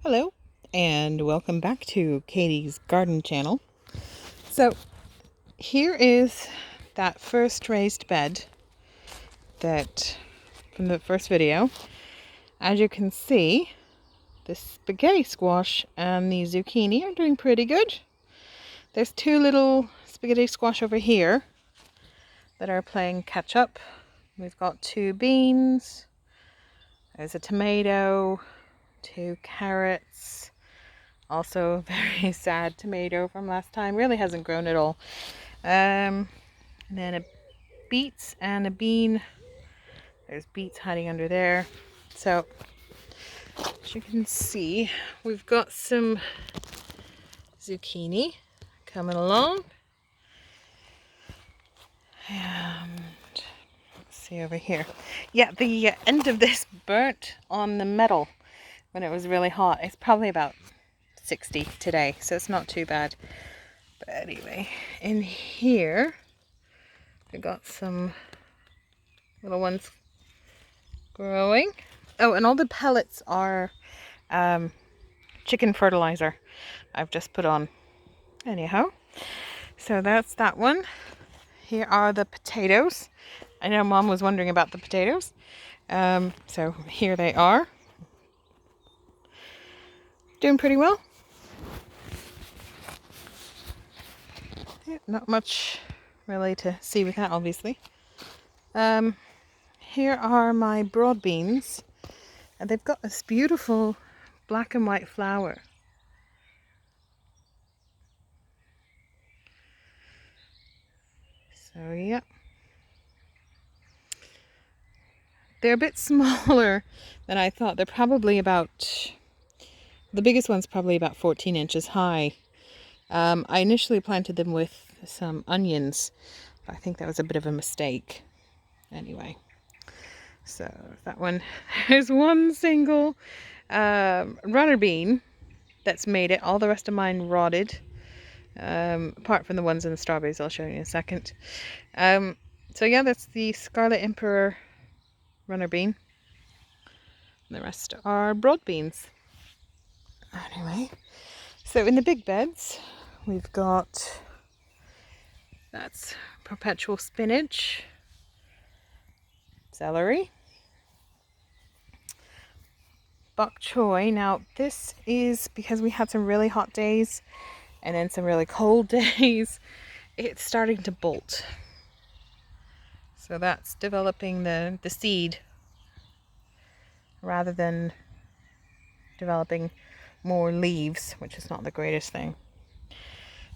Hello, and welcome back to Katie's Garden Channel. So, here is that first raised bed that from the first video. As you can see, the spaghetti squash and the zucchini are doing pretty good. There's two little spaghetti squash over here that are playing catch up. We've got two beans, there's a tomato, two carrots. Also a very sad tomato from last time. Really hasn't grown at all. And then a beets and a bean. There's beets hiding under there. So, as you can see, we've got some zucchini coming along. And let's see over here. Yeah, the end of this burnt on the metal when it was really hot. It's probably about 60 today, so it's not too bad. But anyway, in here we got some little ones growing. Oh, and all the pellets are chicken fertilizer I've just put on. Anyhow, so that's that one. Here are the potatoes. I know Mom was wondering about the potatoes. So here they are. Doing pretty well. Yeah, not much really to see with that, obviously. Here are my broad beans. And they've got this beautiful black and white flower. So yeah. They're a bit smaller than I thought. They're probably about, the biggest one's probably about 14 inches high. I initially planted them with some onions, but I think that was a bit of a mistake. Anyway, so that one, there's one single runner bean that's made it. All the rest of mine rotted, apart from the ones in the strawberries I'll show you in a second. So yeah, that's the Scarlet Emperor runner bean. And the rest are broad beans. Anyway, so in the big beds, we've got, that's perpetual spinach, celery, bok choy. Now this is because we had some really hot days and then some really cold days. It's starting to bolt. So that's developing the seed rather than developing more leaves, which is not the greatest thing.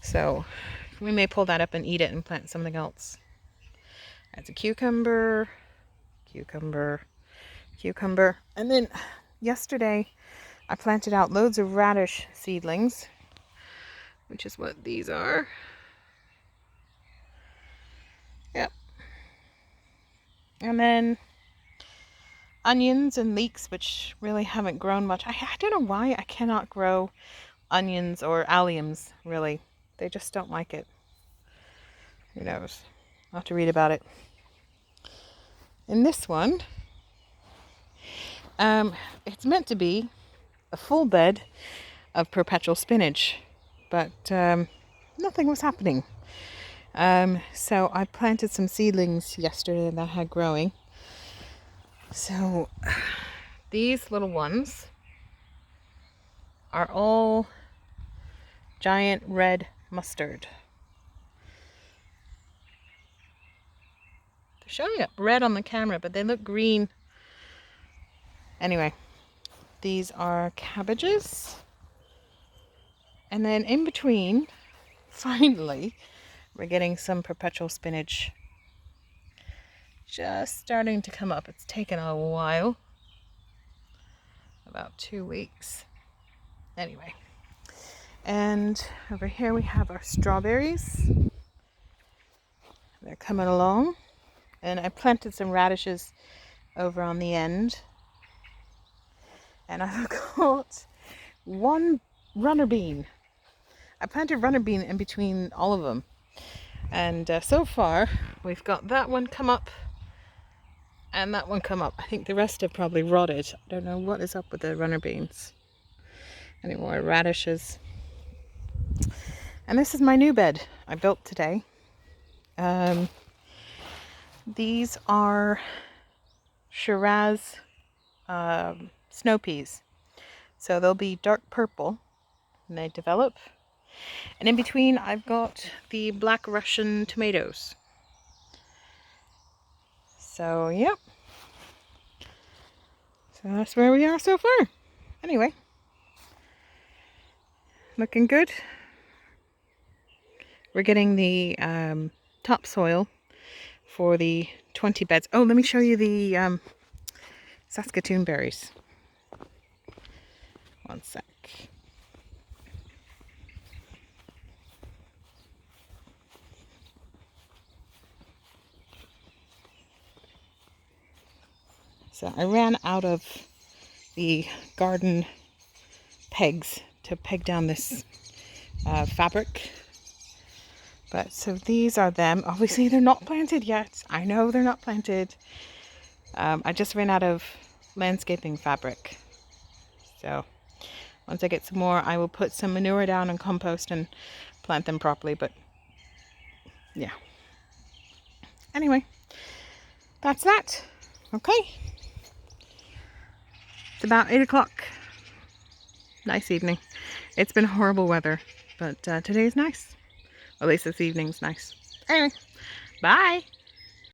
So we may pull that up and eat it and plant something else. That's a cucumber, cucumber, cucumber. And then yesterday I planted out loads of radish seedlings, which is what these are. Yep. And then onions and leeks, which really haven't grown much. I don't know why I cannot grow onions or alliums, really. They just don't like it. Who knows? I'll have to read about it. In this one, it's meant to be a full bed of perpetual spinach, but nothing was happening. So I planted some seedlings yesterday that I had growing. So these little ones are all giant red mustard. They're showing up red on the camera, but they look green. Anyway, these are cabbages. And then in between, finally, we're getting some perpetual spinach just starting to come up. It's taken a while, about 2 weeks. Anyway, and over here we have our strawberries. They're coming along. And I planted some radishes over on the end. And I've got one runner bean. I planted runner bean in between all of them. And so far, we've got that one come up and that one come up. I think the rest have probably rotted. I don't know what is up with the runner beans. Any more radishes. And this is my new bed I built today. These are Shiraz snow peas. So they'll be dark purple when they develop. And in between I've got the Black Russian tomatoes. So, yep. So that's where we are so far. Anyway. Looking good. We're getting the topsoil for the 20 beds. Oh, let me show you the Saskatoon berries. One sec. So I ran out of the garden pegs to peg down this fabric. But so these are them. Obviously they're not planted yet. I know they're not planted. I just ran out of landscaping fabric. So once I get some more, I will put some manure down and compost and plant them properly. But yeah. Anyway, that's that. Okay. It's about 8 o'clock. Nice evening. It's been horrible weather, but today's nice. At least this evening's nice. Anyway, bye.